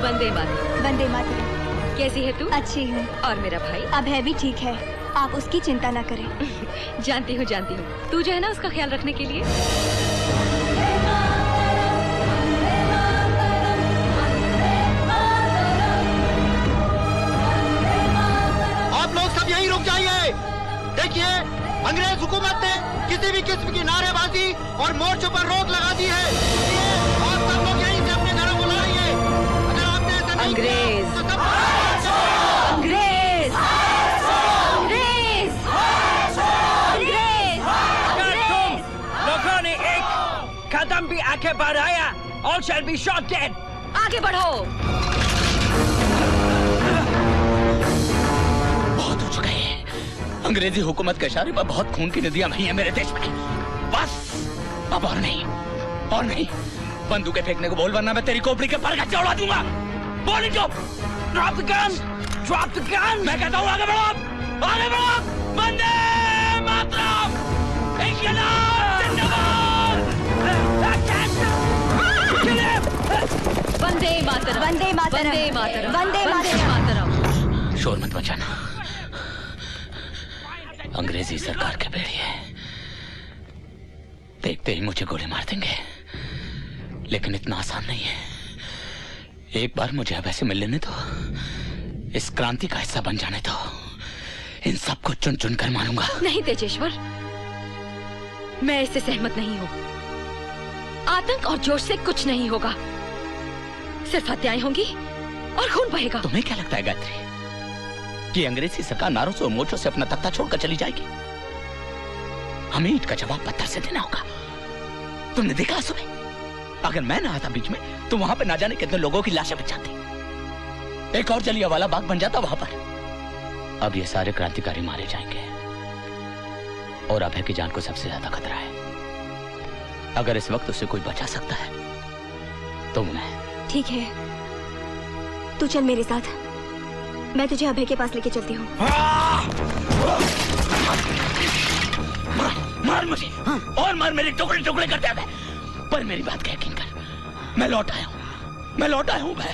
वंदे मातरम। वंदे मातरम। कैसी है तू? अच्छी हूँ। और मेरा भाई? अभय भी ठीक है, आप उसकी चिंता न करें। जानती हूँ जानती हूँ, तू जो है ना उसका ख्याल रखने के लिए। आप लोग सब यहीं रुक जाइए। देखिए, अंग्रेज हुकूमत ने किसी भी किस्म की नारेबाजी और मोर्चों पर रोक लगा दी है। आप सब लोग यहीं से अपने घरों को लौटिए। अगर आपने ऐसा नहीं अंग्रेज किया, तो सब अंग्रेज अंग्रेज अंग्रेज अगर तुम लोगों ने एक कदम भी आगे बढ़ाया, all shall be shot dead। आगे बढ़ो। बहुत हो चुका है। अंग्रेजी हुकूमत के इशारे पर बहुत खून की नदियां बही हैं मेरे देश में। बस अब और नहीं, और नहीं। बंदूकें फेंकने को बोल, वरना मैं तेरी खोपड़ी के पर का चौड़ा दूंगा। बोल जो। Drop the gun! Drop the gun! मैं कहता हूँ आगे बढ़ो, आगे बढ़ो। वंदे मातरम। इंकलाब जिंदाबाद। वंदे मातरम। वंदे मातरम। वंदे मातरम। वंदे वंदे मातरम। शोर मत मचाना। अंग्रेजी सरकार के भेड़िए देखते ही मुझे गोली मार देंगे, लेकिन इतना आसान नहीं है। एक बार मुझे अब ऐसे मिल लेने दो, इस क्रांति का हिस्सा बन जाने दो। इन सबको चुन चुन कर मारूंगा। नहीं तेजेश्वर, मैं इससे सहमत नहीं हूँ। आतंक और जोश से कुछ नहीं होगा, सिर्फ हत्याएं होंगी और खून बहेगा। तुम्हें क्या लगता है गायत्री कि अंग्रेजी सरकार नारों से और मोर्चों से अपना तख्ता छोड़कर चली जाएगी? हमें ईंट का जवाब पत्थर से देना होगा। तुमने देखा सुबह, अगर मैं ना आता बीच में तो वहां पे ना जाने कितने लोगों की लाशें बिछ जाती। एक और जलियांवाला बाग बन जाता वहां पर। अब ये सारे क्रांतिकारी मारे जाएंगे और अभय की जान को सबसे ज्यादा खतरा है। अगर इस वक्त उसे कोई बचा सकता है तो उन्हें। ठीक है, तू चल मेरे साथ, मैं तुझे अभय के पास लेके चलती हूँ। मार मुझे और मार, मेरे टुकड़े टुकड़े करते हैं। पर मेरी बात का यकीन कर, मैं लौट आया हूँ भाई।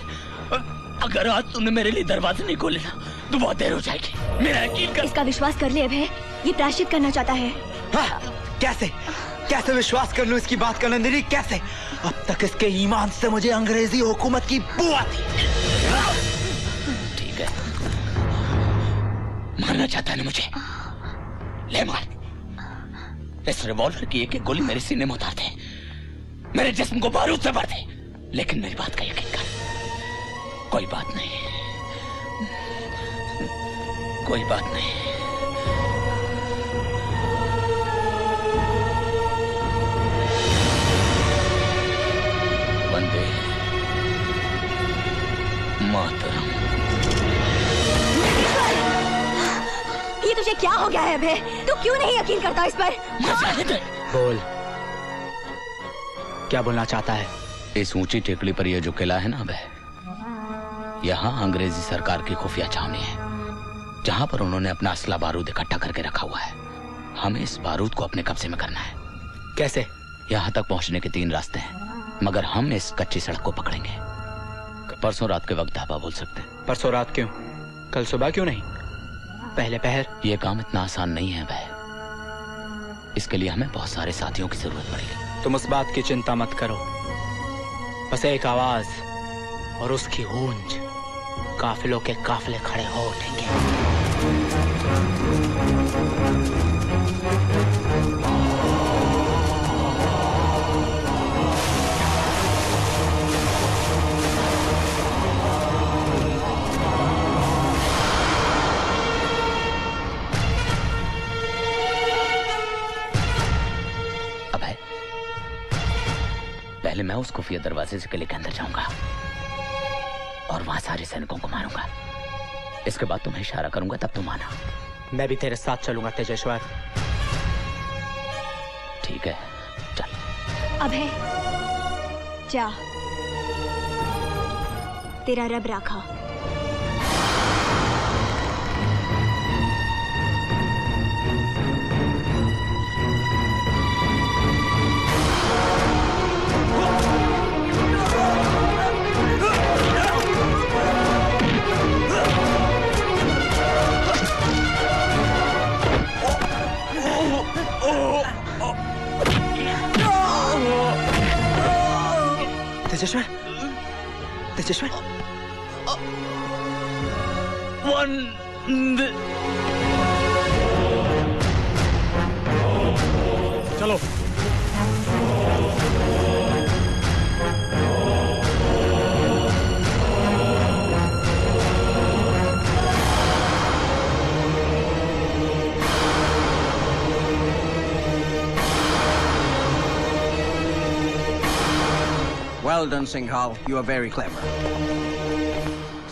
अगर आज तुमने मेरे लिए दरवाजे नहीं खोले ना तो बहुत देर हो जाएगी। मेरा यकीन कर। इसका विश्वास कर ले अभय, ये प्रायश्चित करना चाहता है। कैसे कैसे विश्वास कर लूं इसकी बात का नंदिनी, कैसे? अब तक इसके ईमान से मुझे अंग्रेजी हुकूमत की बू आती। ठीक है, मारना चाहता है ना मुझे, ले मार। इस रिवॉल्वर की एक एक गोली मेरे सीने में उतार दे, मेरे जिस्म को बारूद से भर दे, लेकिन मेरी बात का यकीन कर। कोई बात नहीं, कोई बात नहीं। वंदे मातरम। ये तुझे क्या हो गया है अभय? तू क्यों नहीं यकीन करता इस पर? बोल, क्या बोलना चाहता है? इस ऊंची टेकड़ी पर यह जो किला है ना अभय, यहाँ अंग्रेजी सरकार की खुफिया छावनी है, जहाँ पर उन्होंने अपना असला बारूद इकट्ठा करके रखा हुआ है। हमें इस बारूद को अपने कब्जे में करना है। कैसे? यहाँ तक पहुँचने के 3 रास्ते हैं, मगर हम इस कच्ची सड़क को पकड़ेंगे। परसों रात के वक्त धाबा बोल सकते हैं। परसों रात क्यों? कल सुबह क्यों नहीं? पहले पहर? ये काम इतना आसान नहीं है भाई, इसके लिए हमें बहुत सारे साथियों की जरूरत पड़ेगी। तुम उस बात की चिंता मत करो, बस एक आवाज और उसकी गूंज, काफिलों के काफिले खड़े हो उठेंगे। पहले मैं उस खुफिया दरवाजे से किले के अंदर जाऊंगा और वहां सारे सैनिकों को मारूंगा। इसके बाद तुम्हें इशारा करूंगा, तब तुम आना। मैं भी तेरे साथ चलूंगा तेजेश्वर। ठीक है, चल। अभय जा, तेरा रब राखा। चलो। Well done, Singhal. You are very clever.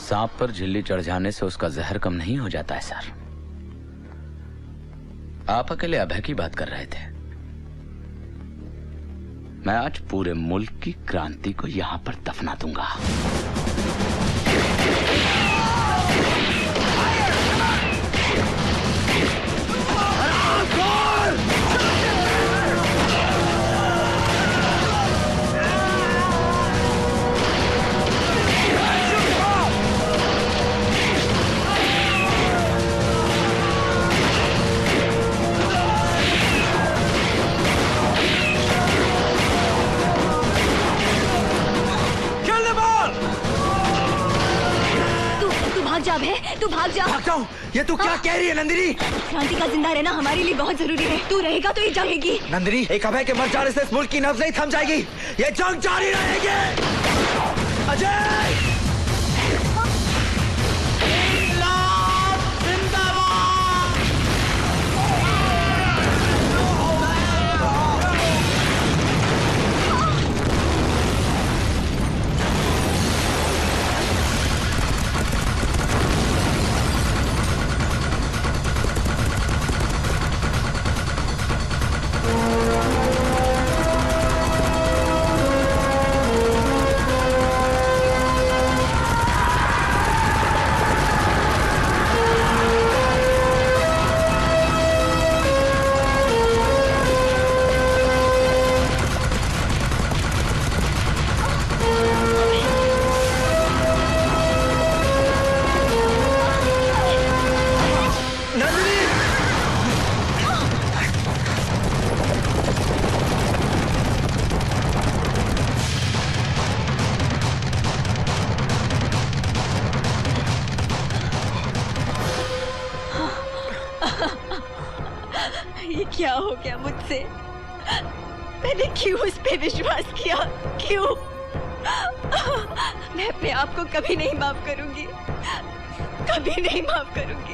सांप पर झिल्ली चढ़ जाने से उसका जहर कम नहीं हो जाता है सर। आप अकेले अभय की बात कर रहे थे। मैं आज पूरे मुल्क की क्रांति को यहां पर दफना दूंगा। तू भाग जा। भाग जाऊं? ये तू क्या कह रही है नंदिनी? क्रांति का जिंदा रहना हमारे लिए बहुत जरूरी है। तू रहेगा तो ये जंगेगी। नंदिनी, एक अभय के मर जाने से इस मुल्क की नब्ज नहीं थम जाएगी। ये जंग जारी रहेगी। अजय! ये क्या हो गया मुझसे? मैंने क्यों उस पे विश्वास किया? क्यों? मैं अपने आप को कभी नहीं माफ करूंगी, कभी नहीं माफ करूंगी।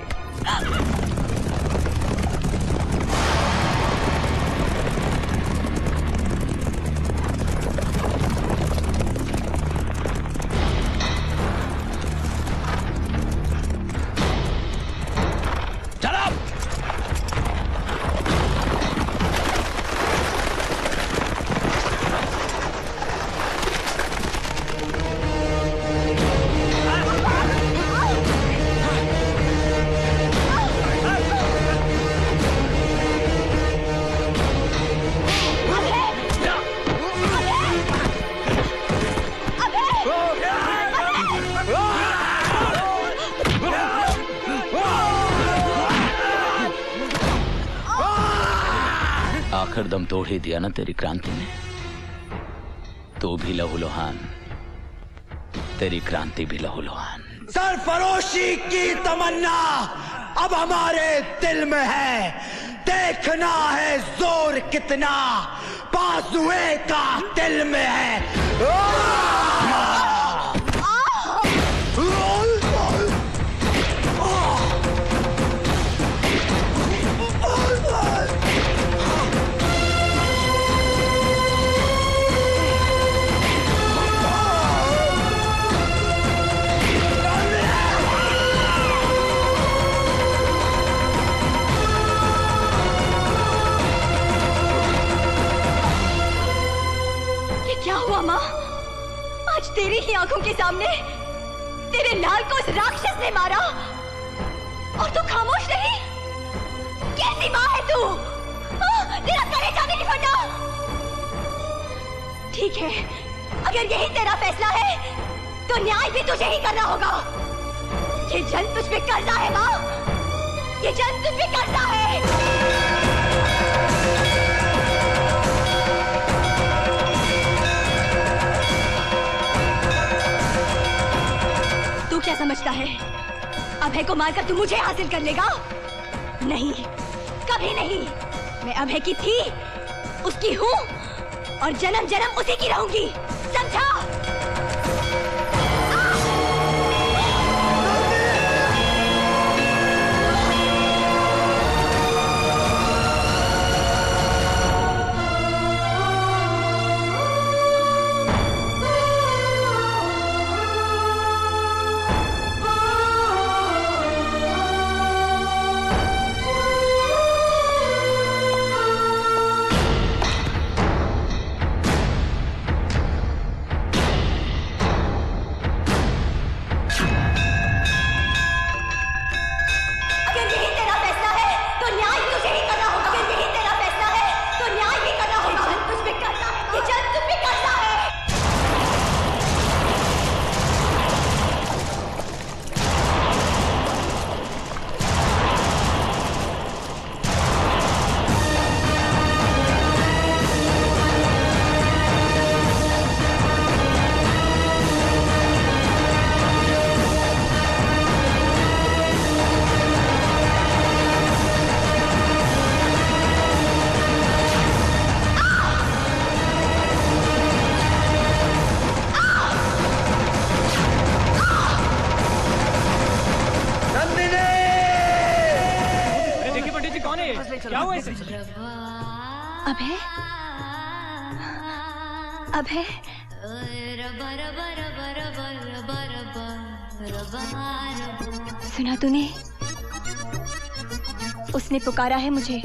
आखिर दम तोड़ ही दिया ना तेरी क्रांति ने। तू भी लहूलुहान, तेरी क्रांति भी लहूलुहान। सरफरोशी की तमन्ना अब हमारे दिल में है। देखना है जोर कितना बाजुए का दिल में है। क्या हुआ माँ? आज तेरी ही आंखों के सामने तेरे लाल को उस राक्षस ने मारा और तू खामोश रही? कैसी माँ है तू? तेरा कलेजा नहीं फटा? ठीक है, अगर यही तेरा फैसला है तो न्याय भी तुझे ही करना होगा। ये जंग तुझ पे कर्जा है माँ, ये जंग तुझ पे कर्जा है। तू क्या समझता है? अभय को मारकर तू मुझे हासिल कर लेगा? नहीं, कभी नहीं। मैं अभय की थी, उसकी हूँ और जन्म जन्म उसी की रहूंगी, समझा? अभय, अभय, सुना तूने? उसने पुकारा है मुझे,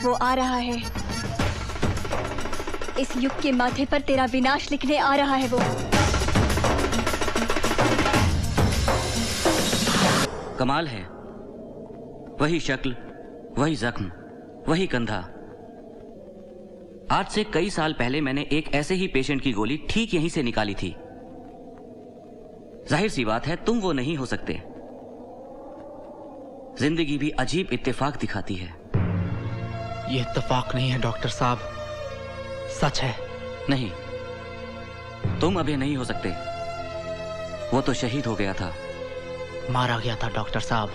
वो आ रहा है। इस युग के माथे पर तेरा विनाश लिखने आ रहा है वो। कमाल है, वही शक्ल, वही जख्म, वही कंधा। आज से कई साल पहले मैंने एक ऐसे ही पेशेंट की गोली ठीक यहीं से निकाली थी। जाहिर सी बात है तुम वो नहीं हो सकते। जिंदगी भी अजीब इत्तेफाक दिखाती है। ये इत्तेफाक नहीं है डॉक्टर साहब, सच है। नहीं, तुम अभी नहीं हो सकते। वो तो शहीद हो गया था। मारा गया था डॉक्टर साहब,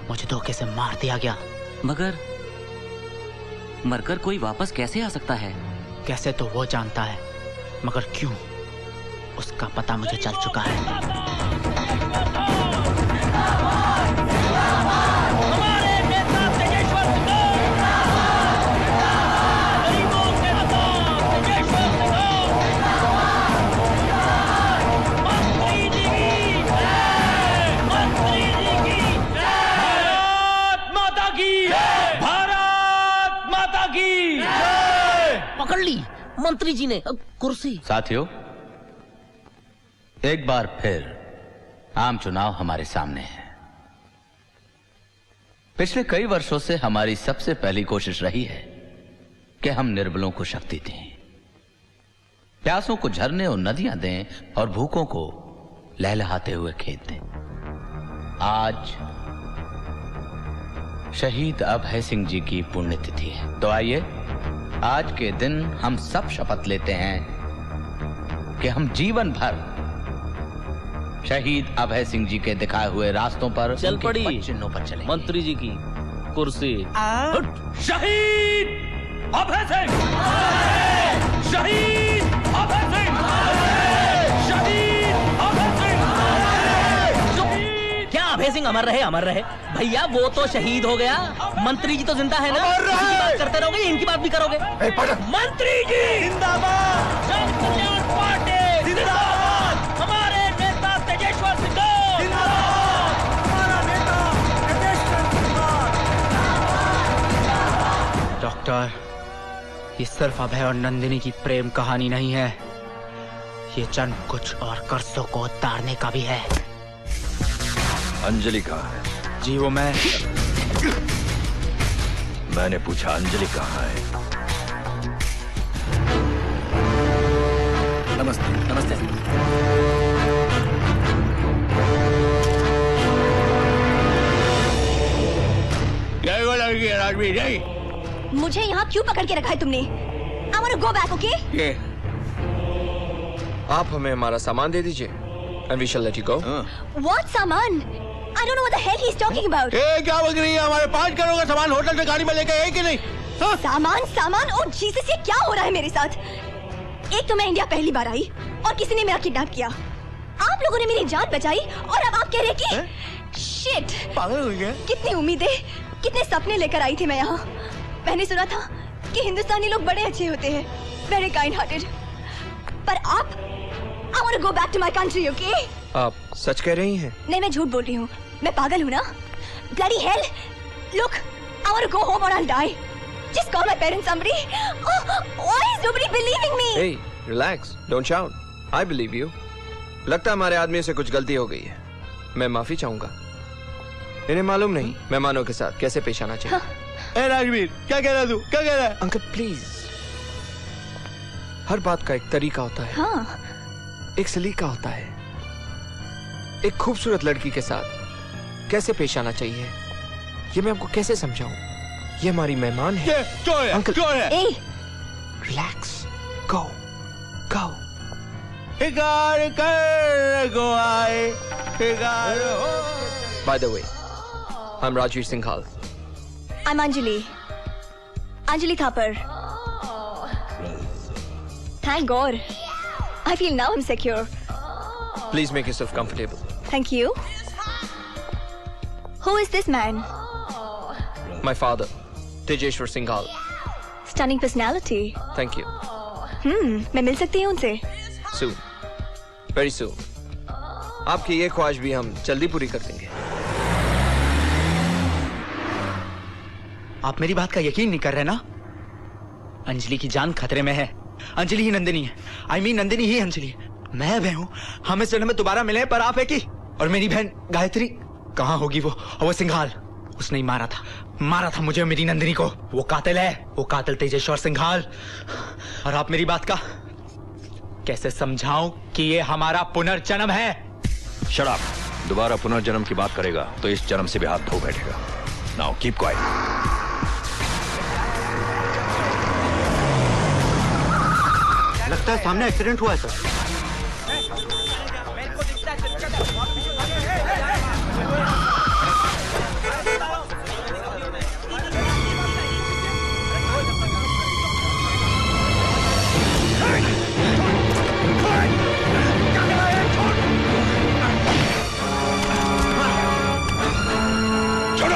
मुझे धोखे से मार दिया गया। मगर मरकर कोई वापस कैसे आ सकता है? कैसे तो वो जानता है, मगर क्यों, उसका पता मुझे चल चुका है। पकड़ ली मंत्री जी ने कुर्सी। साथियों, एक बार फिर आम चुनाव हमारे सामने है। पिछले कई वर्षों से हमारी सबसे पहली कोशिश रही है कि हम निर्बलों को शक्ति दें, प्यासों को झरने और नदियां दें और भूखों को लहलहाते हुए खेत दें। आज शहीद अभय सिंह जी की पुण्यतिथि है, तो आइए आज के दिन हम सब शपथ लेते हैं कि हम जीवन भर शहीद अभय सिंह जी के दिखाए हुए रास्तों पर, चल पड़ी चिन्हों पर चलेंगे। मंत्री जी की कुर्सी। शहीद अभय सिंह, शहीद अभय सिंह, शहीद अभय सिंह। क्या अभय सिंह अमर रहे? अमर रहे भैया, वो तो शहीद हो गया। मंत्री जी तो जिंदा है ना, इनकी बात करते रहोगे, इनकी बात भी करोगे। मंत्री जी जिंदाबाद, जन कल्याण पार्टी जिंदाबाद, हमारे नेता तेजेश्वर सिंह जिंदाबाद, हमारा नेता तेजेश्वर सिंह। डॉक्टर, ये सिर्फ अभय और नंदिनी की प्रेम कहानी नहीं है, ये जन्म कुछ और कर्जों को उतारने का भी है। अंजलि कहाँ है? जी वो मैंने पूछा अंजलि कहाँ है? नमस्ते। नमस्ते। मुझे यहाँ क्यों पकड़ के रखा है तुमने? I want to go back, okay? आप हमें हमारा सामान दे दीजिए, and we shall let you go. What सामान? I don't know what the hell he's talking about. क्या बक रही है? हमारे 5 करोड़ का सामान होटल से गाड़ी में लेके आए कि नहीं? सामान ओ जीसस, ये क्या हो रहा है मेरे साथ? एक तो मैं इंडिया पहली बार आई और किसी ने मेरा किडनैप किया। आप लोगों ने मेरी जान बचाई और अब आप कह रहे कि शिट, पागल हो गए? कितनी उम्मीदें, कितने सपने लेकर आई थी मैं यहाँ। मैंने सुना था कि हिंदुस्तानी लोग बड़े अच्छे होते हैं, वेरी काइंड हार्टेड। पर आप, I want to go back to my country, okay? आप सच कह रही हैं? नहीं, मैं झूठ बोल रही हूँ। मैं पागल हूँ ना? Bloody hell! Look, I want to go home or I'll die. Just call my parents, somebody. Oh, why is nobody believing me? Hey, relax. Don't shout. I believe you. लगता है हमारे आदमी से कुछ गलती हो गई है। मैं माफी चाहूंगा। इन्हें मालूम नहीं मेहमानों के साथ कैसे पेश आना चाहिए। ए राजवीर, क्या कह रहा तू? क्या कह रहा है? अंकल प्लीज, हर बात का एक तरीका होता है। हाँ। एक सलीका होता है। एक खूबसूरत लड़की के साथ कैसे पेश आना चाहिए, ये मैं आपको कैसे समझाऊं? ये हमारी मेहमान है। कौन है? अंकल कौन है? Relax, go go. By the way, I'm Rajveer Singhal. I'm Anjali. Anjali Thapar. Thank God. I feel now I'm secure. Please make yourself comfortable. Thank you. Who is this man? My father, Tejeshwar Singhal. Stunning personality. Thank you. मैं मिल सकती हूँ उनसे? Soon. Very soon. आपकी ये ख्वाहिश भी हम जल्दी पूरी कर देंगे। आप मेरी बात का यकीन नहीं कर रहे ना? अंजलि की जान खतरे में है। अंजलि ही नंदिनी है। I mean नंदिनी ही अंजलि है। मैं वह हूँ, हम इस जन्म में दोबारा मिले पर आप है कि? और मेरी बहन गायत्री कहाँ होगी वो? और वो सिंघाल, उसने ही मारा था मुझे और मेरी नंदिनी को। वो कातिल है, वो कातिल तेजेश्वर सिंघाल। और आप मेरी बात का कैसे समझाऊं कि ये हमारा पुनर्जन्म है? शराब दोबारा पुनर्जन्म की बात करेगा तो इस जन्म से भी हाथ धो बैठेगा। Now keep quiet. लगता है सामने एक्सीडेंट हुआ है सर।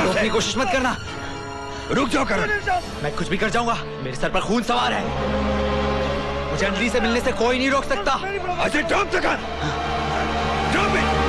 रोकने की कोशिश मत करना। रुक जाओ करण। मैं कुछ भी कर जाऊंगा, मेरे सर पर खून सवार है। मुझे अंजलि से मिलने से कोई नहीं रोक सकता। Ajay drop the gun. Drop it.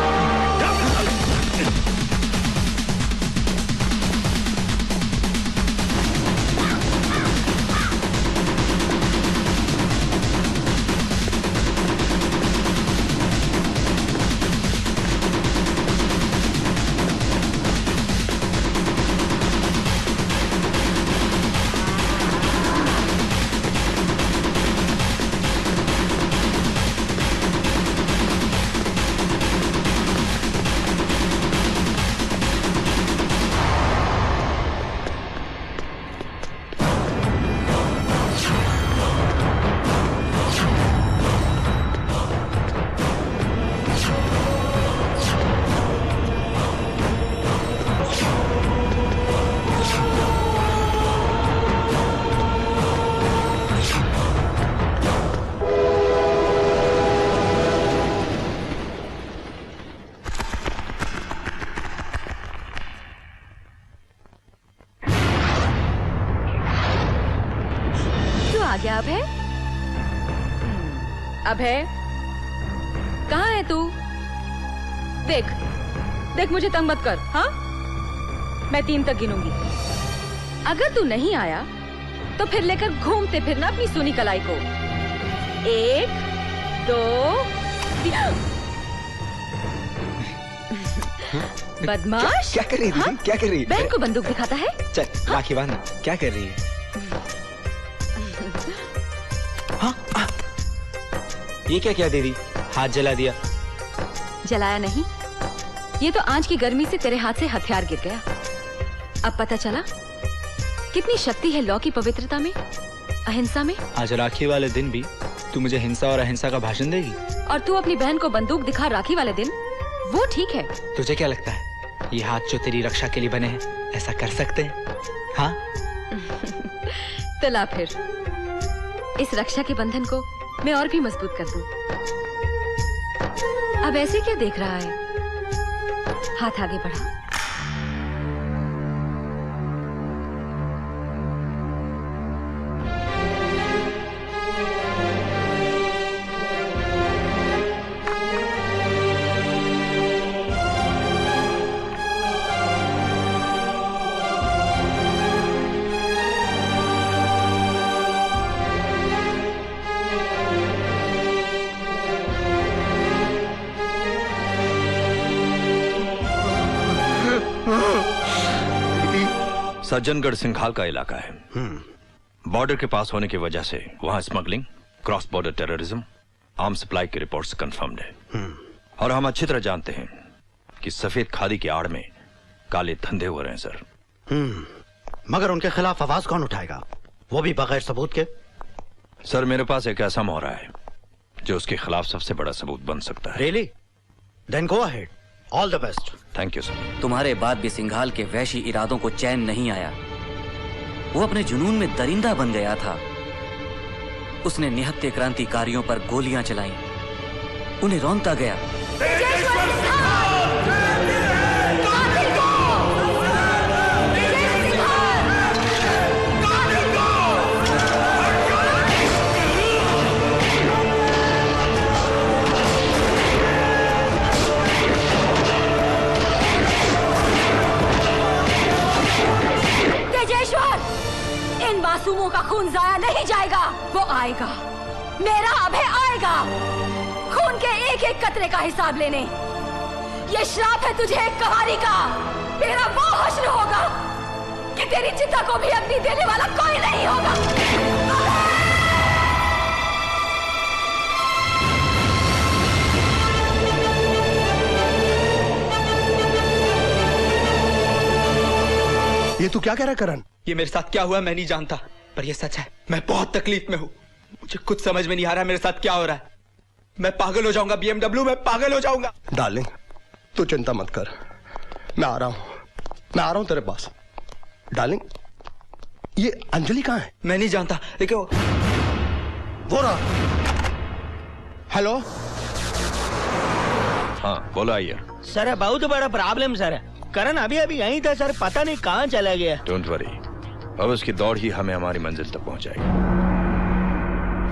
Abhay, कहाँ है तू? देख मुझे तंग मत कर, हाँ? मैं 3 तक गिनूंगी। अगर तू नहीं आया तो फिर लेकर घूमते फिरना अपनी सुनी कलाई को। 1, 2, 3। बदमाश! क्या कर रही है? क्या कर रही है? बहन को बंदूक दिखाता है? चल राखी बांध। क्या कर रही है? ये क्या दीदी? हाथ जला दिया? जलाया नहीं, ये तो आज की गर्मी से तेरे हाथ से हथियार गिर गया। अब पता चला कितनी शक्ति है लॉ की पवित्रता में, अहिंसा में। आज राखी वाले दिन भी तू मुझे हिंसा और अहिंसा का भाषण देगी? और तू अपनी बहन को बंदूक दिखा राखी वाले दिन, वो ठीक है। तुझे क्या लगता है ये हाथ जो तेरी रक्षा के लिए बने हैं ऐसा कर सकते हैं? हाँ? तो ला फिर इस रक्षा के बंधन को मैं और भी मजबूत कर दूं। अब ऐसे क्या देख रहा है? हाथ आगे बढ़ा। सज्जनगढ़ सिंघाल का इलाका है। बॉर्डर के पास होने की वजह से वहां smuggling, cross border terrorism, arm supply की रिपोर्ट्स कंफर्म्ड है। और हम अच्छी तरह जानते हैं कि सफेद खादी की आड़ में काले धंधे हो रहे हैं सर। मगर उनके खिलाफ आवाज कौन उठाएगा, वो भी बगैर सबूत के? सर मेरे पास एक ऐसा मोहरा है जो उसके खिलाफ सबसे बड़ा सबूत बन सकता है। Really? Then go ahead, all the best. Thank you sir. तुम्हारे बाद भी सिंघाल के वैशी इरादों को चैन नहीं आया। वो अपने जुनून में दरिंदा बन गया था। उसने निहत्थे क्रांतिकारियों पर गोलियां चलाई, उन्हें रौंदता गया। मासूमों का खून जाया नहीं जाएगा, वो आएगा, मेरा अभय आएगा, खून के एक एक कतरे का हिसाब लेने। ये श्राप है तुझे एक कहानी का। मेरा वो हश्र होगा कि तेरी चिता को भी अग्नि देने वाला कोई नहीं होगा। ये तू क्या कह रहा है करण? ये मेरे साथ क्या हुआ मैं नहीं जानता, पर ये सच है। मैं बहुत तकलीफ में हूँ। मुझे कुछ समझ में नहीं आ रहा मेरे साथ क्या हो रहा है। मैं पागल हो जाऊंगा BMW, मैं पागल हो जाऊंगा। डार्लिंग तू चिंता मत कर, मैं आ रहा हूं तेरे पास। डार्लिंग ये अंजलि कहाँ है? मैं नहीं जानता, लेकिन वो रहा। हेलो। हाँ बोला आइए। सर बहुत बड़ा प्रॉब्लम सर। करण अभी अभी यहीं था सर, पता नहीं कहाँ चला गया। डोंट वरी, अब उसकी दौड़ ही हमें हमारी मंजिल तक पहुंचाएगी।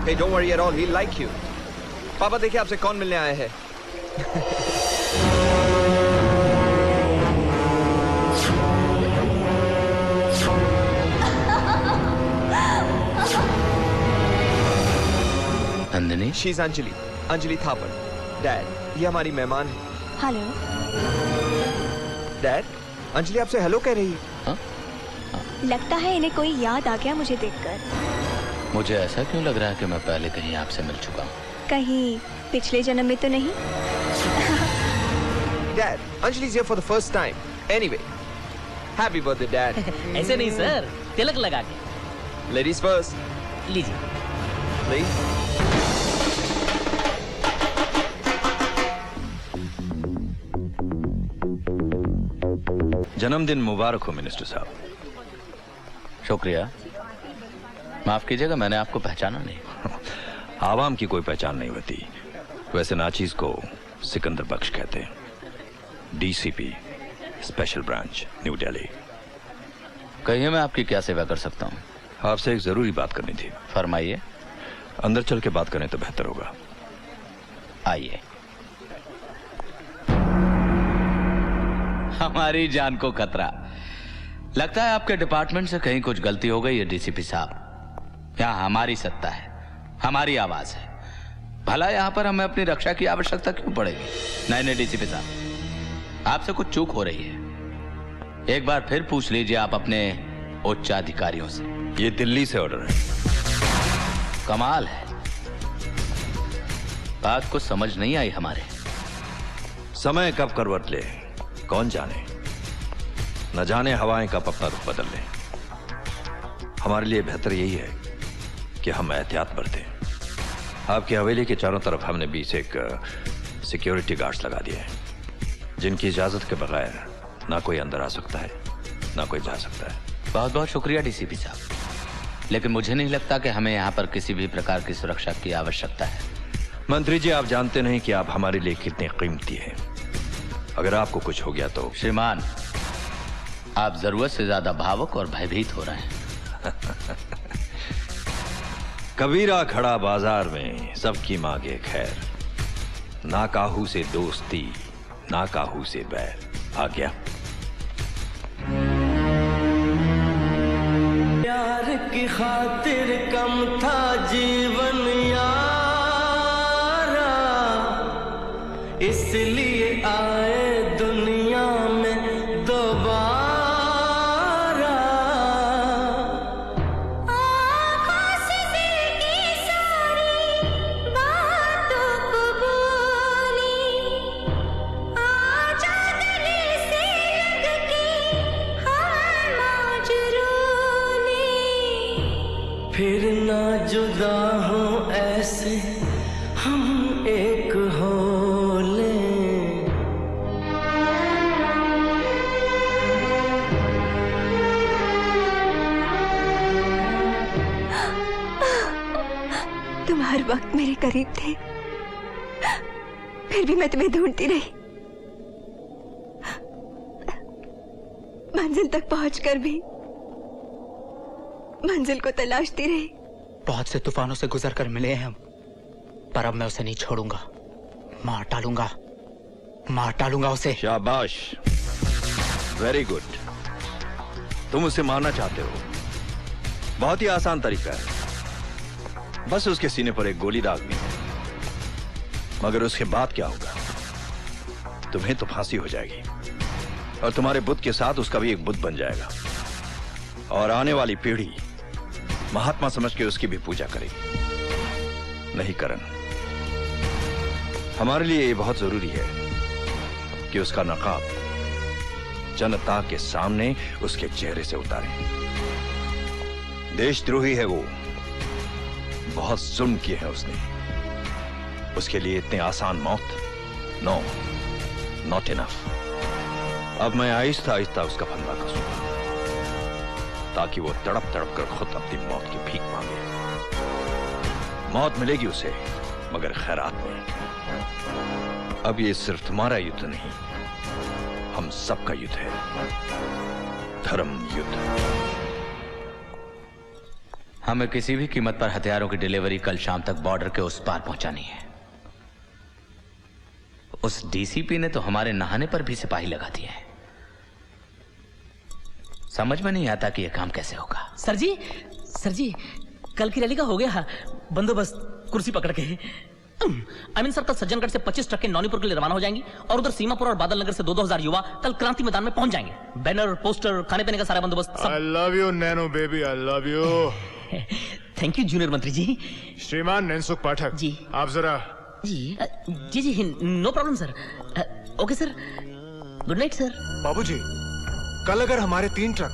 Hey, don't worry at all, he'll like you. पापा देखिए आपसे कौन मिलने आया है। नंदिनी? She's अंजलि थापर। डैड ये हमारी मेहमान है। हेलो। डैड अंजलि आपसे हेलो कह रही है। लगता है इन्हें कोई याद आ गया मुझे देखकर। मुझे ऐसा क्यों लग रहा है कि मैं पहले कहीं आपसे मिल चुका हूँ? कहीं पिछले जन्म में तो नहीं? Dad Anjali's here for the first time. Anyway, happy birthday dad. ऐसे नहीं सर, तिलक लगा के। Ladies first. लीजिए। Please. जन्मदिन मुबारक हो मिनिस्टर साहब। शुक्रिया। माफ कीजिएगा मैंने आपको पहचाना नहीं। आवाम की कोई पहचान नहीं होती। वैसे नाचीज को सिकंदर बख्श कहते हैं, DCP special branch new Delhi. कहिए मैं आपकी क्या सेवा कर सकता हूँ? आपसे एक जरूरी बात करनी थी। फरमाइए। अंदर चल के बात करें तो बेहतर होगा। आइए। हमारी जान को खतरा। लगता है आपके डिपार्टमेंट से कहीं कुछ गलती हो गई है DCP साहब। यहाँ हमारी सत्ता है, हमारी आवाज है। भला यहाँ पर हमें अपनी रक्षा की आवश्यकता क्यों पड़ेगी? नहीं DCP साहब, आपसे कुछ चूक हो रही है। एक बार फिर पूछ लीजिए आप अपने उच्च अधिकारियों से। ये दिल्ली से ऑर्डर है। कमाल है, बात को समझ नहीं आई हमारे। समय कब करवट ले कौन जाने, न जाने हवाएं कब अपना रुख बदल लें। हमारे लिए बेहतर यही है कि हम एहतियात बरतें आपकी हवेली के चारों तरफ हमने 20 एक सिक्योरिटी गार्ड्स लगा दिए हैं, जिनकी इजाजत के बगैर ना कोई अंदर आ सकता है ना कोई जा सकता है। बहुत बहुत शुक्रिया डीसीपी साहब, लेकिन मुझे नहीं लगता कि हमें यहाँ पर किसी भी प्रकार की सुरक्षा की आवश्यकता है। मंत्री जी, आप जानते नहीं कि आप हमारे लिए कितने कीमती हैं। अगर आपको कुछ हो गया तो। श्रीमान, आप जरूरत से ज्यादा भावुक और भयभीत हो रहे हैं। कबीरा खड़ा बाजार में सबकी मांगे खैर, ना काहू से दोस्ती ना काहू से बैर। आ गया प्यार की खातिर कम था जीवन यारा, इसलिए आए दुनिया में दोबारा। आँखों से दिल की सारी बातों को बोली, आजा गले से लग के हम मौज रोली। फिर ना जुदा हो ऐसे हम एक हो ले। तुम हर वक्त मेरे करीब थे, फिर भी मैं तुम्हें ढूंढती रही। मंजिल तक पहुंचकर भी मंजिल को तलाशती रही। बहुत से तूफानों से गुजर कर मिले हैं हम, पर अब मैं उसे नहीं छोड़ूंगा। मार डालूंगा उसे। शाबाश, वेरी गुड। तुम उसे मारना चाहते हो, बहुत ही आसान तरीका है। बस उसके सीने पर एक गोली दागनी है। मगर उसके बाद क्या होगा? तुम्हें तो फांसी हो जाएगी और तुम्हारे बुत के साथ उसका भी एक बुत बन जाएगा, और आने वाली पीढ़ी महात्मा समझ के उसकी भी पूजा करेगी। नहीं करण, हमारे लिए ये बहुत जरूरी है कि उसका नकाब जनता के सामने उसके चेहरे से उतारें। देशद्रोही है वो, बहुत जुल्म किए हैं उसने। उसके लिए इतने आसान मौत, नो, नॉट इनफ। अब मैं आहिस्ता आहिस्ता उसका फंदा कसूंगा, ताकि वो तड़प तड़प कर खुद अपनी मौत की भीख मांगे। मौत मिलेगी उसे, मगर खैरात में। अब ये सिर्फ तुम्हारा युद्ध नहीं, हम सबका युद्ध है, धर्म युद्ध। हमें किसी भी कीमत पर हथियारों की डिलीवरी कल शाम तक बॉर्डर के उस पार पहुंचानी है। उस डीसीपी ने तो हमारे नहाने पर भी सिपाही लगा दिए हैं। समझ में नहीं आता कि यह काम कैसे होगा। सर जी, कल की रैली का हो गया बंदोबस्त, कुर्सी पकड़ के। सर, कल सज्जनगढ़ से 25 ट्रक के नौनीपुर के लिए रवाना हो जाएंगी, और उधर सीमापुर और बादल नगर से 2-2 हजार युवा कल क्रांति मैदान में पहुंच जाएंगे। बैनर, पोस्टर, खाने पीने का सारा बंदोबस्त सब। I love you, Nano baby, I love you। Thank you junior मंत्री जी। श्रीमान नैनसुख पाठक जी, आप जरा। जी, no problem sir. Okay sir, good night sir. बाबूजी, कल अगर हमारे 3 ट्रक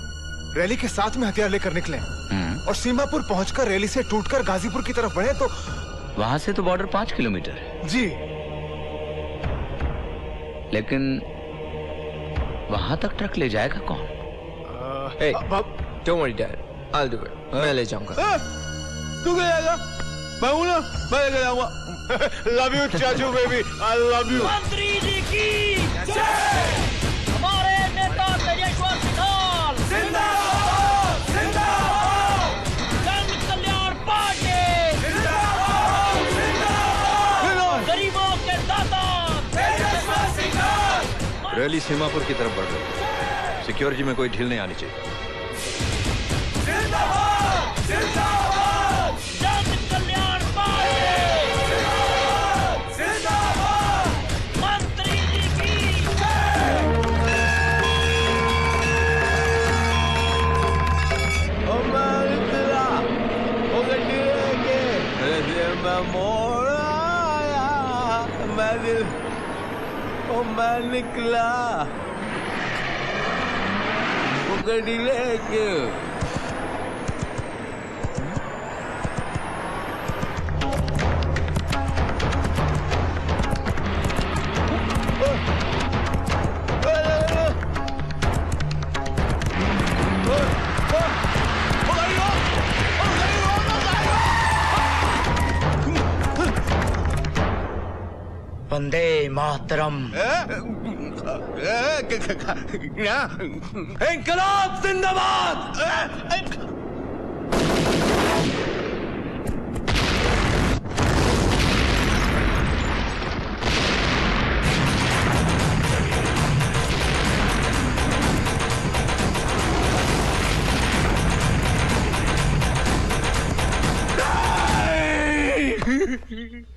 रैली के साथ में हथियार लेकर निकले और सीमापुर पहुंचकर रैली से टूटकर गाजीपुर की तरफ बढ़े तो। वहां से तो बॉर्डर 5 किलोमीटर है। जी, लेकिन वहां तक ट्रक ले जाएगा कौन? Don't worry dad, I'll do it। मैं ले जाऊंगा। तू ले जाएगा? मैं हूं ना, मैं लेकर जाऊंगा। लव यू चाचू बेबी, आई लव यू। मंत्री जी की जय। हमारे नेता तेजस्वी सिंघाल जिंदाबाद, जिंदाबाद। जन कल्याण पार्टी जिंदाबाद, जिंदाबाद। गरीबों के दाता तेजस्वी सिंघाल। रैली सीमापुर की तरफ बढ़ रही है, सिक्योरिटी में कोई ढील नहीं आनी चाहिए। जिंदाबाद, जिंदाबाद। जन कल्याण पार्टी जिंदाबाद, जिंदाबाद। मंत्री जी की जय। ओ मालिकला, ओ गड्डी के मैं मोर आया, मैं निकला, वो गड्डी लेके। मातरम। इंकलाब जिंदाबाद।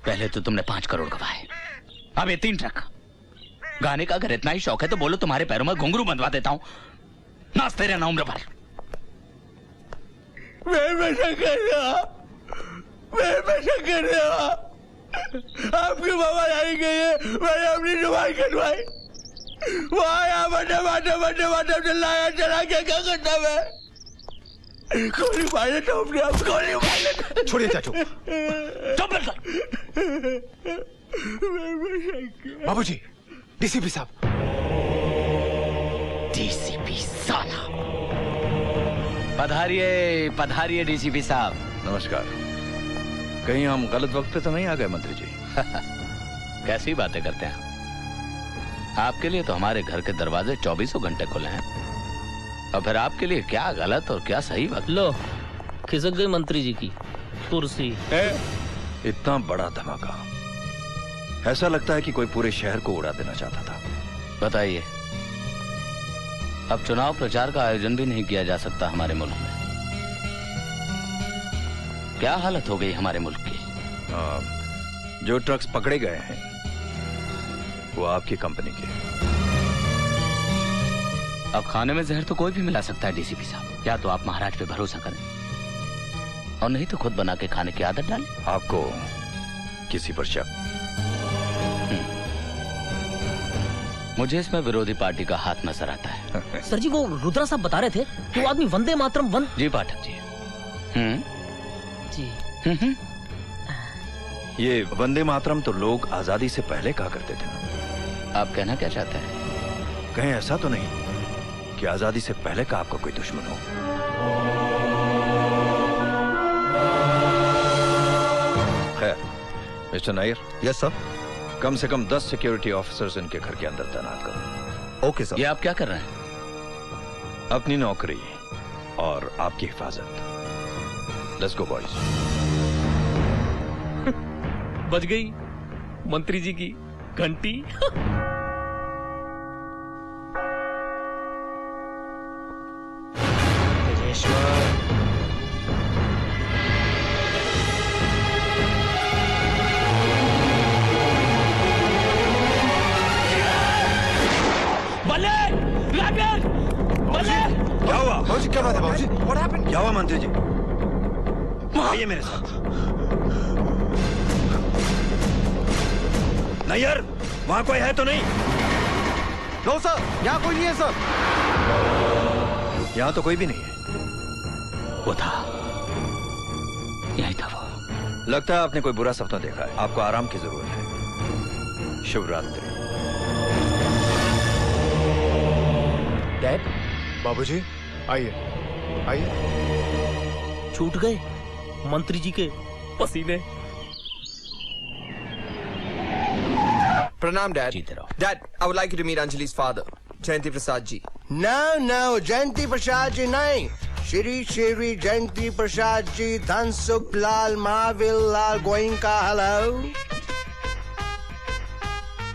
पहले तो तुमने 5 करोड़ गवाए, अब ये 3 ट्रक। गाने का अगर इतना ही शौक है तो बोलो, तुम्हारे पैरों में घुंघरू बंधवा देता हूं, नाचते रहना उम्र भर। मैं कर रहा आपकी मामा आई गई है, मैंने अपनी दवाई कटवाई, वो आया बटे चिल्लाया, चला क्या करता मैं, गोली मारे तो अपने आप गोली मारे। छोड़िए चाचू। बाबूजी, डीसीपी साहब। डीसीपी साला। पधारिए पधारिए डीसीपी साहब। नमस्कार। कहीं हम गलत वक्त पे तो नहीं आ गए मंत्री जी? कैसी बातें करते हैं आपके लिए तो हमारे घर के दरवाजे 24 घंटे खुले हैं, और फिर आपके लिए क्या गलत और क्या सही वक्त। लो, खिसक गई मंत्री जी की कुर्सी। इतना बड़ा धमाका, ऐसा लगता है कि कोई पूरे शहर को उड़ा देना चाहता था। बताइए, अब चुनाव प्रचार का आयोजन भी नहीं किया जा सकता हमारे मुल्क में। क्या हालत हो गई हमारे मुल्क की। जो ट्रक्स पकड़े गए हैं वो आपकी कंपनी के। अब खाने में जहर तो कोई भी मिला सकता है डीसीपी साहब। या तो आप महाराज पे भरोसा करें, और नहीं तो खुद बना के खाने की आदत डालें। आपको किसी पर शक? मुझे इसमें विरोधी पार्टी का हाथ नजर आता है। सर जी, वो रुद्रा साहब बता रहे थे कि वो आदमी वंदे मातरम जी पाठक जी। जी। ये वंदे मातरम तो लोग आजादी से पहले कहा करते थे ना। आप कहना क्या चाहते हैं? कहीं ऐसा तो नहीं कि आजादी से पहले का आपका कोई दुश्मन हो? खैर, मिस्टर नायर। Yes sir. कम से कम 10 सिक्योरिटी ऑफिसर्स इनके घर के अंदर तैनात करो। Okay sir. ये आप क्या कर रहे हैं? अपनी नौकरी और आपकी हिफाजत। Let's go boys. बज गई मंत्री जी की घंटी। क्या हुआ? बाबूजी क्या बात है बाबूजी? What happened? क्या हुआ मंत्री जी? आइए मेरे साथ। नायर, वहां कोई है तो नहीं? नो सर, यहाँ कोई नहीं है सर। यहाँ तो कोई भी नहीं है। वो था, यही था वो। लगता है आपने कोई बुरा सपना देखा है। आपको आराम की जरूरत है। शुभ रात्रि। डैड। बाबूजी, आइए आइए। छूट गए मंत्री जी के पसीने। प्रणाम डैड। जीते रहो। Dad, I would like you to meet Anjali's father, Jayanti Prasad ji. No, Jayanti Prasad ji नहीं, श्री श्री जयंती प्रसाद जी, धनसुख लाल, महावीर लाल गोइंका। हेलो।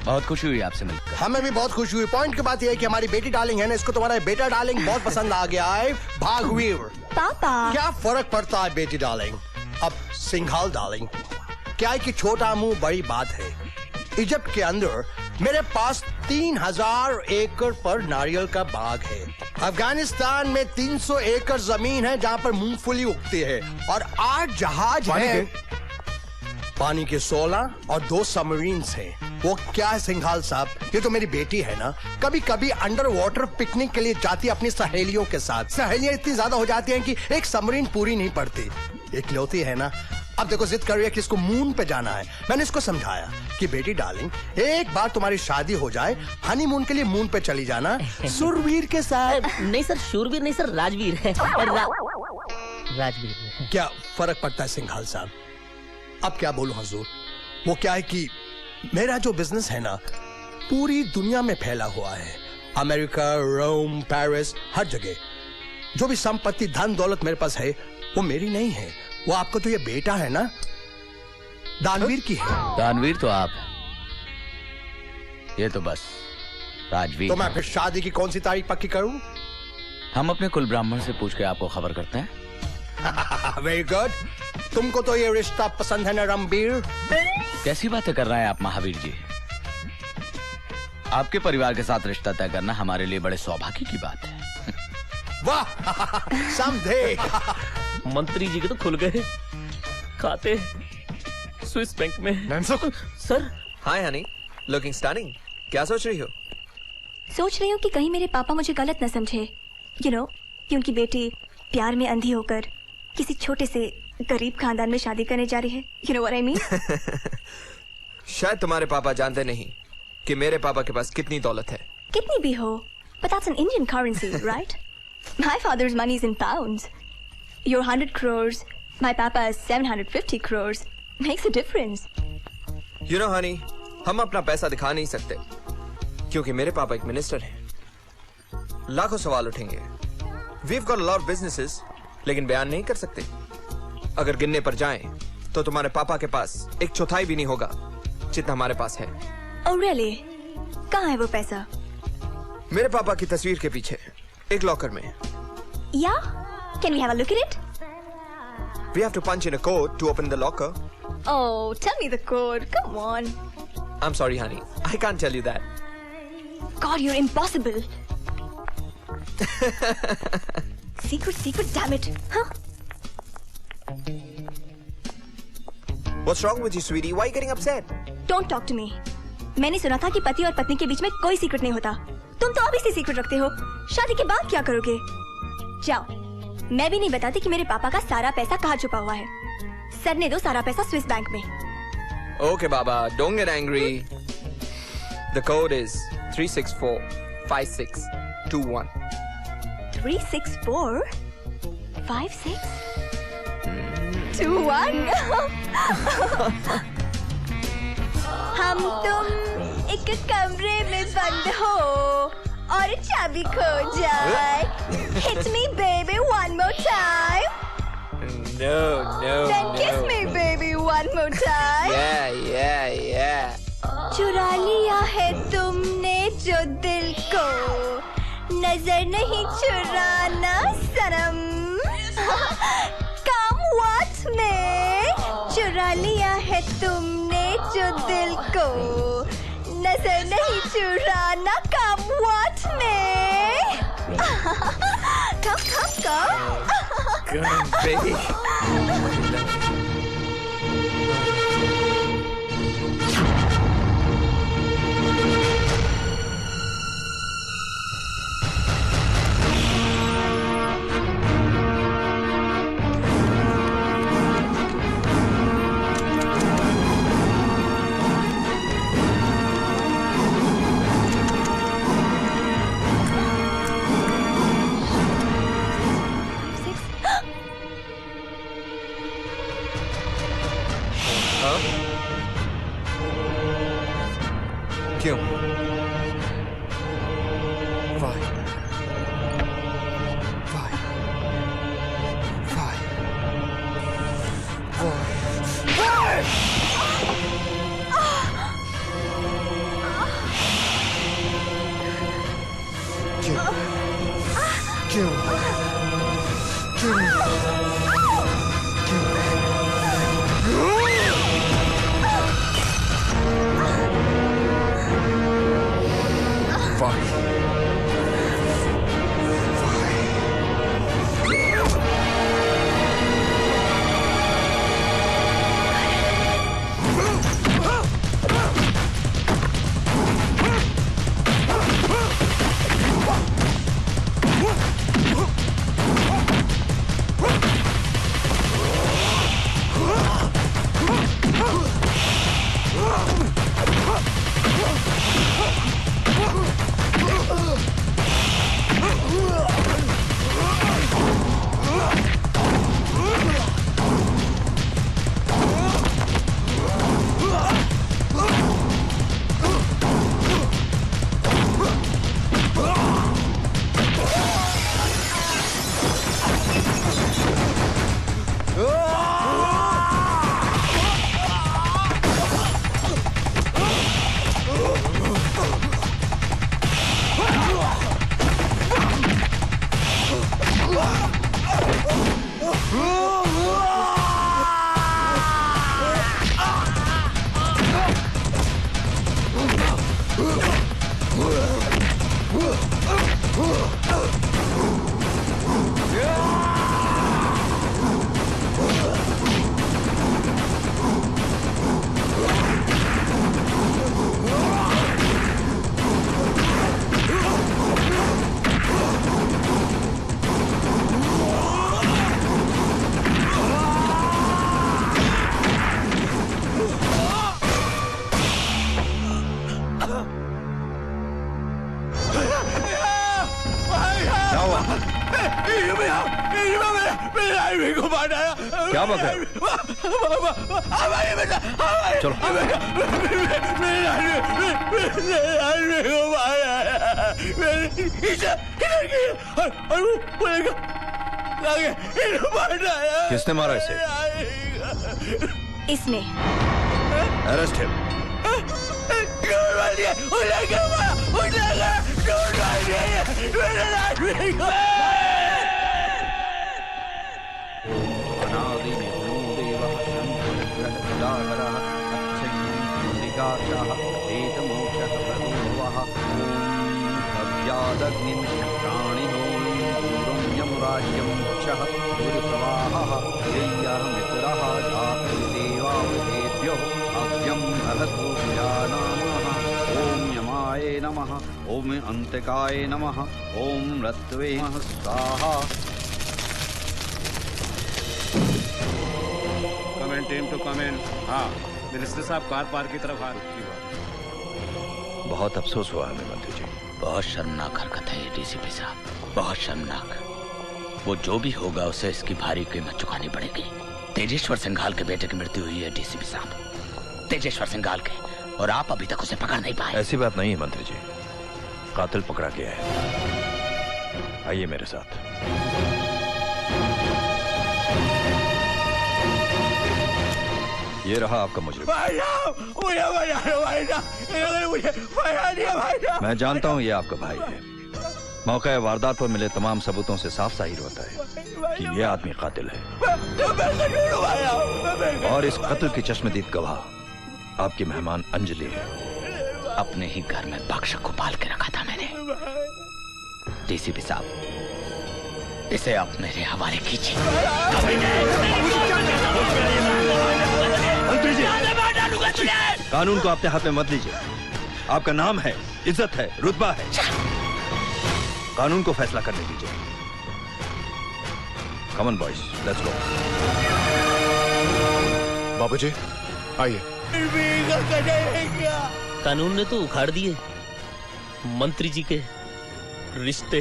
बहुत खुशी हुई आपसे मिलकर। हमें भी बहुत खुशी हुई। पॉइंट की बात यह है कि हमारी बेटी डार्लिंग है ना, इसको तुम्हारा बेटा डार्लिंग बहुत पसंद आ गया है। भागवीर। पापा। क्या फर्क पड़ता है बेटी डार्लिंग? अब सिंघाल डार्लिंग, क्या है कि छोटा मुंह बड़ी बात है। इजिप्ट के अंदर मेरे पास 3000 एकड़ पर नारियल का बाग है। अफगानिस्तान में 300 एकड़ जमीन है जहाँ पर मूंगफली उगती है, और 8 जहाज हैं। पानी के 16 और 2 सबमरीन्स हैं। वो क्या है सिंघाल साहब, ये तो मेरी बेटी है ना, कभी कभी अंडर वाटर पिकनिक के लिए जाती है अपनी सहेलियों के साथ। सहेलियां इतनी ज्यादा हो जाती हैं कि एक सबमरीन पूरी नहीं पड़ती। इकलौती है ना। अब देखो जिद कर रही है कि इसको मून पे जाना है। मैंने इसको समझाया कि बेटी डार्लिंग, एक बार तुम्हारी शादी हो जाए, हनीमून के लिए मून पे चली जाना सुरवीर के साथ। नहीं सर, शूरवीर नहीं सर, राजवीर है। राजवीर। क्या फर्क पड़ता है सिंघाल साहब? अब क्या बोलूं हजूर, वो क्या है कि मेरा जो बिजनेस है ना पूरी दुनिया में फैला हुआ है। अमेरिका, रोम, पेरिस, हर जगह। जो भी संपत्ति, धन दौलत मेरे पास है वो मेरी नहीं है, वो आपका तो ये बेटा है ना, दानवीर की है। दानवीर तो आप हैं, ये तो बस राजवीर। तो मैं फिर शादी की कौन सी तारीख पक्की करूं? हम अपने कुल ब्राह्मण से पूछ के आपको खबर करते हैं। Very good. तुमको तो ये रिश्ता पसंद है ना रणबीर? कैसी बातें कर रहे हैं आप महावीर जी? आपके परिवार के साथ रिश्ता तय करना हमारे लिए बड़े सौभाग्य की बात है। वाह समझे। मंत्री जी के तो खुल गए खाते स्विस बैंक में। सर। हाय हनी, लुकिंग स्टनिंग। क्या सोच रही हो? सोच रही हूँ कि कहीं मेरे पापा मुझे गलत न समझे, यू नो, कि उनकी बेटी प्यार में अंधी होकर किसी छोटे से गरीब खानदान में शादी करने जा रही है। You know what I mean? शायद तुम्हारे पापा जानते नहीं कि मेरे पापा के पास कितनी दौलत है। कितनी भी हो, but that's an Indian currency, right? My father's money is in pounds. Your 100 crores, my papa is 750 crores. Makes a difference. You know, honey, हम अपना पैसा दिखा नहीं सकते क्योंकि मेरे पापा एक मिनिस्टर हैं। लाखों सवाल उठेंगे। We've got a lot of businesses, लेकिन बयान नहीं कर सकते। अगर गिनने पर जाएं, तो तुम्हारे पापा के पास 1/4 भी नहीं होगा जितना हमारे पास है। Oh really? कहाँ है वो पैसा? मेरे पापा की तस्वीर के पीछे एक लॉकर में। Yeah? Can we have a look at it? We have to punch in a code to open the locker. Oh, tell me the code. Come on. I'm sorry, honey. I can't tell you that. God, you're impossible. Secret, damn it. Huh? What's wrong with you, sweetie? Why are you getting upset? Don't talk to me. मैंने सुना था कि पति और पत्नी के बीच में कोई सीक्रेट नहीं होता। तुम तो अभी से सीक्रेट रखते हो। शादी के बाद क्या करोगे? जाओ, मैं भी नहीं बताती कि मेरे पापा का सारा पैसा कहाँ छुपा हुआ है। सर ने दो सारा पैसा स्विस बैंक में। Okay, Baba, don't get angry. The code is 3645621. 3645621? हम तुम एक कमरे में बंद हो और चाबी खो जाए। Hit me baby one more time. No. Then kiss me baby one more time. Yeah. चुरा लिया है तुमने जो दिल को, नजर नहीं चुराना सनम। Come what में चुरा लिया है तुमने जो दिल को, नजर नहीं चुराना। Come what में come. Come on, baby. क्यों? क्या बात है? चलो। किसने मारा इसे? इसने। Arrest him. ओम यमाय नमः, ओम अंतकाय नमः, ओम रत्वे नमः स्वाहा। Comment team to comment. हाँ, मिनिस्टर साहब कार पार्क की तरफ आ रही। बहुत अफसोस हुआ हमें मंत्री जी। बहुत शर्मनाक हरकत है ये डीसीपी साहब, बहुत शर्मनाक। वो जो भी होगा उसे इसकी भारी कीमत चुकानी पड़ेगी। तेजेश्वर सिंघाल के बेटे की मृत्यु हुई है डीसीपी साहब, तेजेश्वर सिंघाल के, और आप अभी तक उसे पकड़ नहीं पाए। ऐसी बात नहीं है मंत्री जी, कातिल पकड़ा गया है। आइए मेरे साथ। ये रहा आपका मुजरिम। मैं जानता हूँ ये आपका भाई है। मौके वारदात पर मिले तमाम सबूतों से साफ जाहिर होता है कि ये आदमी कातिल है। और इस कत्ल की चश्मदीद गवाह आपकी मेहमान अंजलि है। अपने ही घर में बख्शक को पाल के रखा था मैंने। डीसीपी साहब, इसे आप मेरे हवाले कीजिए। मंत्री जी, कानून को अपने हाथ में मत लीजिए। आपका नाम है, इज्जत है, रुतबा है। कानून को फैसला करने दीजिए। Come on boys, let's go. बाबूजी, आइए। कानून ने तो उखाड़ दिए मंत्री जी के रिश्ते।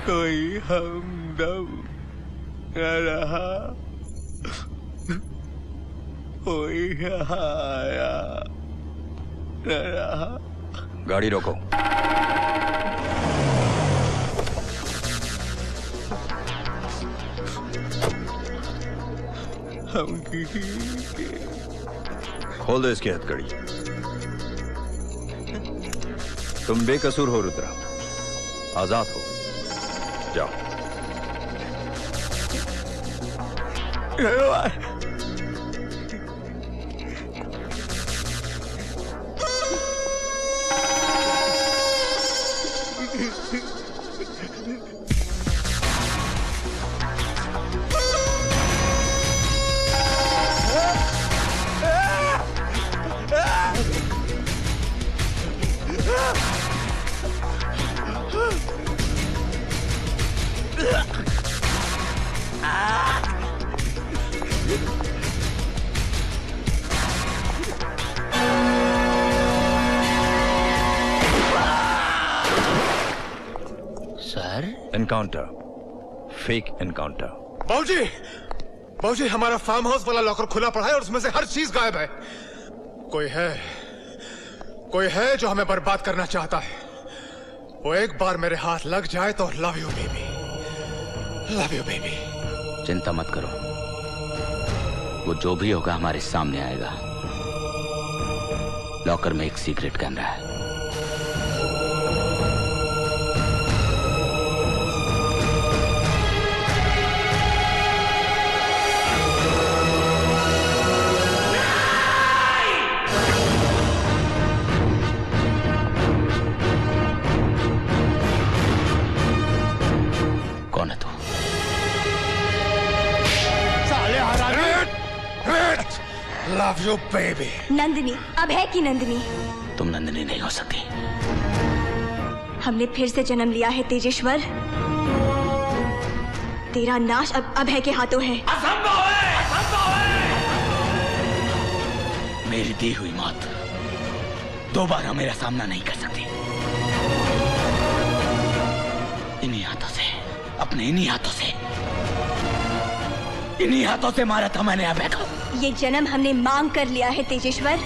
कोई हमदम न रहा, कोई सहारा न रहा। गाड़ी रोको। हम किसी के खोल दो इसकी हथकड़ी। तुम बेकसूर हो रुद्रा, आजाद हो, जाओ। Encounter, fake encounter. बाबूजी, बाबूजी, हमारा फार्म हाउस वाला लॉकर खुला पड़ा है और उसमें से हर चीज गायब है। कोई है जो हमें बर्बाद करना चाहता है। वो एक बार मेरे हाथ लग जाए तो love you baby, love you baby. चिंता मत करो, वो जो भी होगा हमारे सामने आएगा। लॉकर में एक सीक्रेट कैमरा है। Love you baby. Nandini, Abhay की नंदिनी। तुम नंदिनी नहीं हो सकती। हमने फिर से जन्म लिया है तेजेश्वर। तेरा नाश अब अभय के हाथों है। असंभव है, असंभव है। मेरी दी हुई मौत दोबारा मेरा सामना नहीं कर सकती। इन्हीं हाथों से, अपने इन्हीं हाथों से, इन्हीं हाथों से मारा था मैंने अभय को। ये जन्म हमने मांग कर लिया है तेजेश्वर।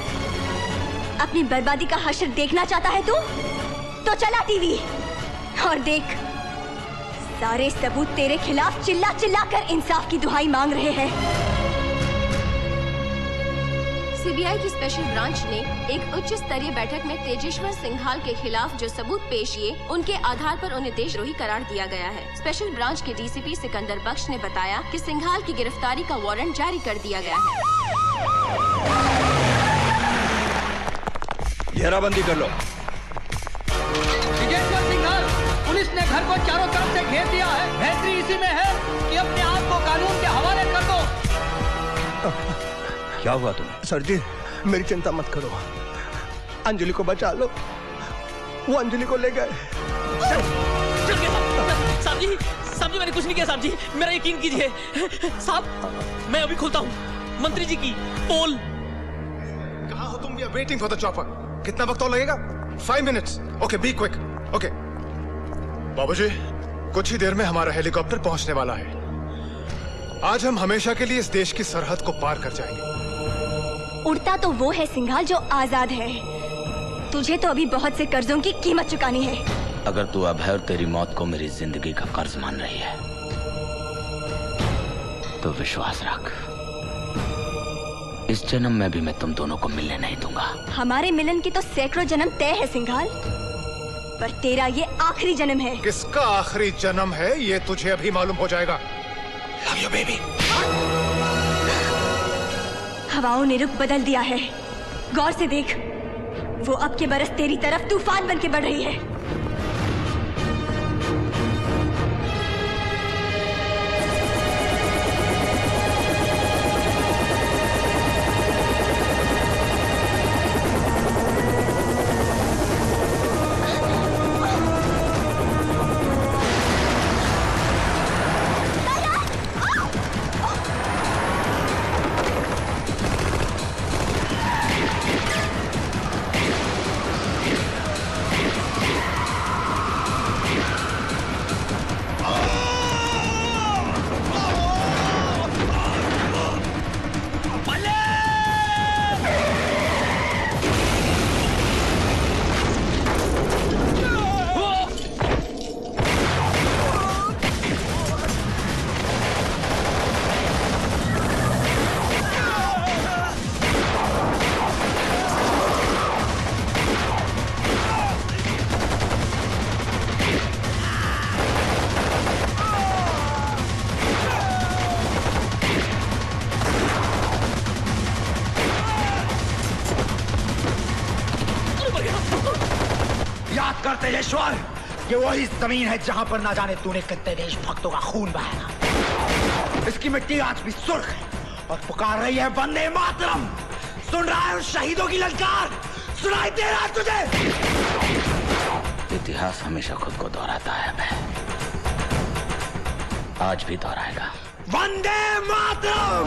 अपनी बर्बादी का हश्र देखना चाहता है तू? तो चला टीवी और देख, सारे सबूत तेरे खिलाफ चिल्ला चिल्ला कर इंसाफ की दुहाई मांग रहे हैं। सीबीआई की स्पेशल ब्रांच ने एक उच्च स्तरीय बैठक में तेजेश्वर सिंघाल के खिलाफ जो सबूत पेश किए, उनके आधार पर उन्हें देशद्रोही करार दिया गया है। स्पेशल ब्रांच के डीसीपी सिकंदर बख्श ने बताया कि सिंघाल की गिरफ्तारी का वारंट जारी कर दिया गया है। घेराबंदी कर लो। तेजेश्वर सिंघाल, पुलिस ने घर को चारों तरफ से घेर दिया है। बेहतरी इसी में है कि अपने आप को कानून के हवाले कर दो। क्या हुआ तुम्हें? सर जी, मेरी चिंता मत करो। अंजलि को बचा लो। वो अंजलि को ले गए। साहब जी, मैंने कुछ नहीं किया साहब जी, मेरा यकीन कीजिए। साहब, मैं अभी खुलता हूँ। मंत्री जी की पोल। कहाँ हो तुम? We are waiting for the chopper. कितना वक्त और लगेगा? 5 minutes. Okay, be quick. Okay बाबूजी, कुछ ही देर में हमारा हेलीकॉप्टर पहुंचने वाला है। आज हम हमेशा के लिए इस देश की सरहद को पार कर जाएंगे। उड़ता तो वो है सिंघाल जो आजाद है। तुझे तो अभी बहुत से कर्जों की कीमत चुकानी है। अगर तू अभय और तेरी मौत को मेरी जिंदगी का कर्ज मान रही है तो विश्वास रख, इस जन्म में भी मैं तुम दोनों को मिलने नहीं दूंगा। हमारे मिलन की तो सैकड़ों जन्म तय है सिंघाल, पर तेरा ये आखिरी जन्म है। किसका आखिरी जन्म है ये तुझे अभी मालूम हो जाएगा। Love you baby. हवाओं ने रुख बदल दिया है। गौर से देख, वो अब के बरस तेरी तरफ तूफान बन के बढ़ रही है। तेजेश्वर, ये वही जमीन है जहां पर ना जाने तूने कितने देशभक्तों का खून बहाया। इसकी मिट्टी आज भी सुर्ख है और पुकार रही है वंदे मातरम। सुन रहा है उस शहीदों की ललकार? सुनाई दे रहा है तुझे? इतिहास हमेशा खुद को दोहराता है, आज भी दोहराएगा। वंदे मातरम।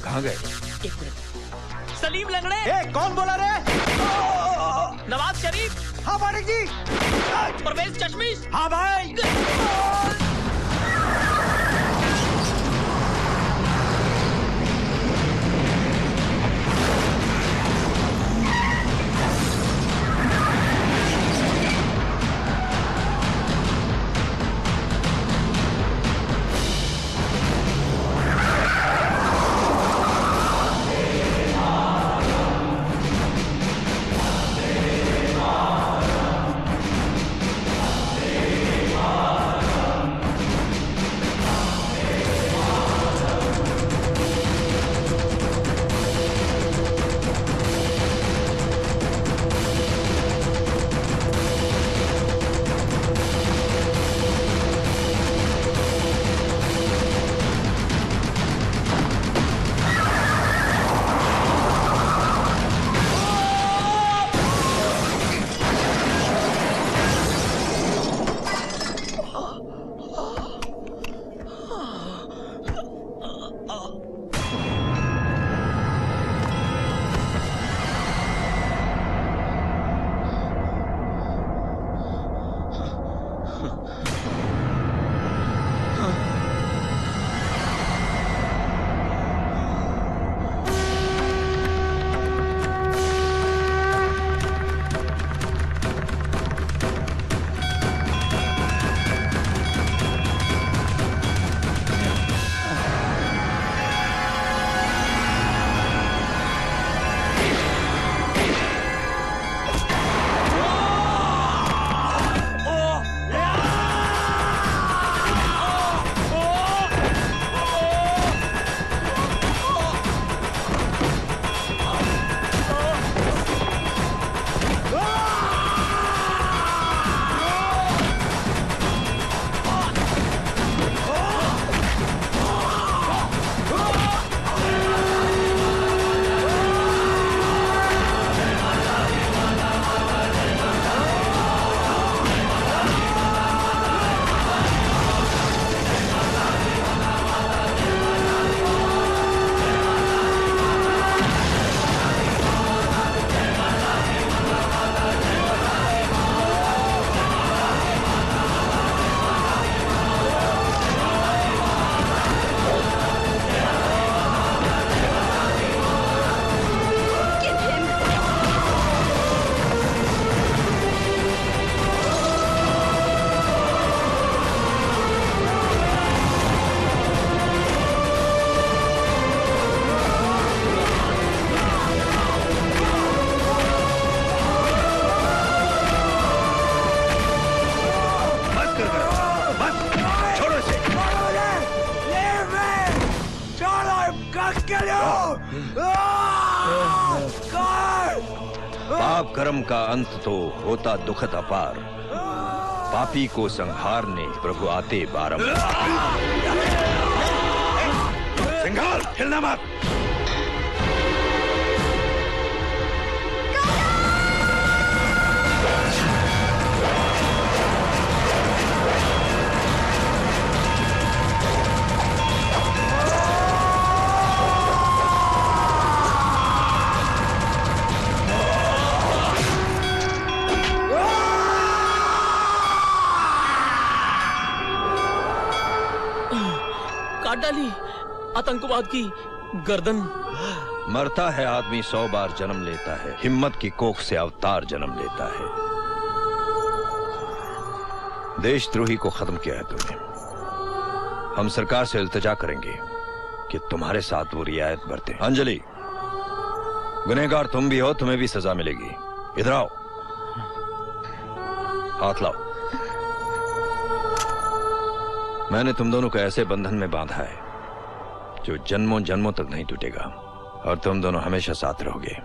कहाँ गए? सलीम लंगड़े। कौन बोला रे? नवाज शरीफ। हाँ मालिक जी। परवेज चश्मीश। हाँ भाई। पाप कर्म का अंत तो होता दुखद अपार, पापी को संहारने प्रभु आते बारंबार। सिंघाल, हिलना मत। काट डाली आतंकवाद की गर्दन। मरता है आदमी 100 बार जन्म लेता है, हिम्मत की कोख से अवतार जन्म लेता है। देशद्रोही को खत्म किया है तुमने। हम सरकार से इल्तिजा करेंगे कि तुम्हारे साथ वो रियायत बरते। अंजलि, गुनहगार तुम भी हो, तुम्हें भी सजा मिलेगी। इधर आओ, हाथ लाओ। मैंने तुम दोनों को ऐसे बंधन में बांधा है जो जन्मों जन्मों तक नहीं टूटेगा, और तुम दोनों हमेशा साथ रहोगे।